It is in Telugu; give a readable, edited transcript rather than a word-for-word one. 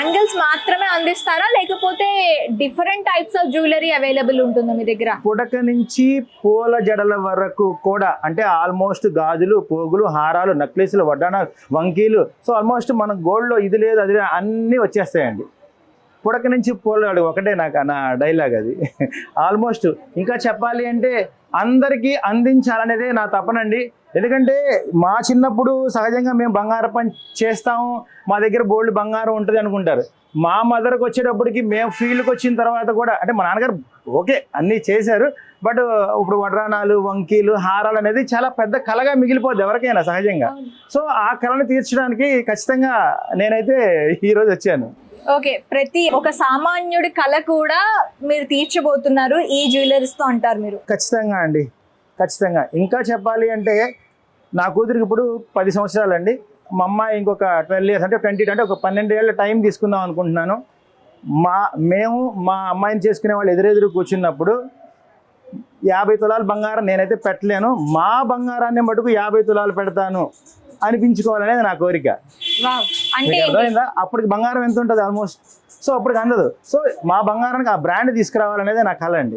బ్యాంగిల్స్ మాత్రమే అందిస్తారా లేకపోతే different types of jewellery available ఉంటుందా మీ దగ్గర? పుడక నుంచి పూల జడల వరకు కూడా, అంటే ఆల్మోస్ట్ గాజులు, పోగులు, హారాలు, నెక్లెస్లు, వడ్డానాలు, వంకీలు, సో ఆల్మోస్ట్ మన గోల్డ్లో ఇది లేదు అది లేదు అన్నీ వచ్చేస్తాయండి. పుడక నుంచి పూలడు ఒకటే నాకు నా డైలాగ్ అది. ఆల్మోస్ట్ ఇంకా చెప్పాలి అంటే అందరికీ అందించాలనేదే నా తపనండి. ఎందుకంటే మా చిన్నప్పుడు సహజంగా మేము బంగారం పని చేస్తాము, మా దగ్గర బోల్డ్ బంగారం ఉంటుంది అనుకుంటారు. మా మదర్కి వచ్చేటప్పటికి మేము ఫీల్డ్కి వచ్చిన తర్వాత కూడా, అంటే మా నాన్నగారు ఓకే అన్నీ చేశారు, బట్ ఇప్పుడు వడ్రానాలు, వంకీలు, హారాలు అనేది చాలా పెద్ద కళగా మిగిలిపోద్ది ఎవరికైనా సహజంగా. సో ఆ కళను తీర్చడానికి ఖచ్చితంగా నేనైతే ఈరోజు వచ్చాను. ఓకే, ప్రతి ఒక సామాన్యుడి కళ కూడా మీరు తీర్చబోతున్నారు ఈ జ్యువెలరీస్ తో అంటారు మీరు? ఖచ్చితంగా అండి, ఖచ్చితంగా. ఇంకా చెప్పాలి అంటే నా కూతురికి ఇప్పుడు 10 సంవత్సరాలు అండి. మా అమ్మాయి ఇంకొక 12 ఇయర్స్ అంటే 20 అంటే ఒక 12 ఏళ్ళ టైం తీసుకుందాం అనుకుంటున్నాను. మేము మా అమ్మాయిని చేసుకునే వాళ్ళు ఎదురెదురు కూర్చున్నప్పుడు 50 తులాలు బంగారం నేనైతే పెట్టలేను, మా బంగారాన్ని మటుకు 50 తులాలు పెడతాను అనిపించుకోవాలనేది నా కోరిక. అంటే అర్థమైందా? అప్పటికి బంగారం ఎంత ఉంటుంది ఆల్మోస్ట్, సో అప్పటికి అందదు. సో మా బంగారానికి ఆ బ్రాండ్ తీసుకురావాలనేది నా కళ అండి.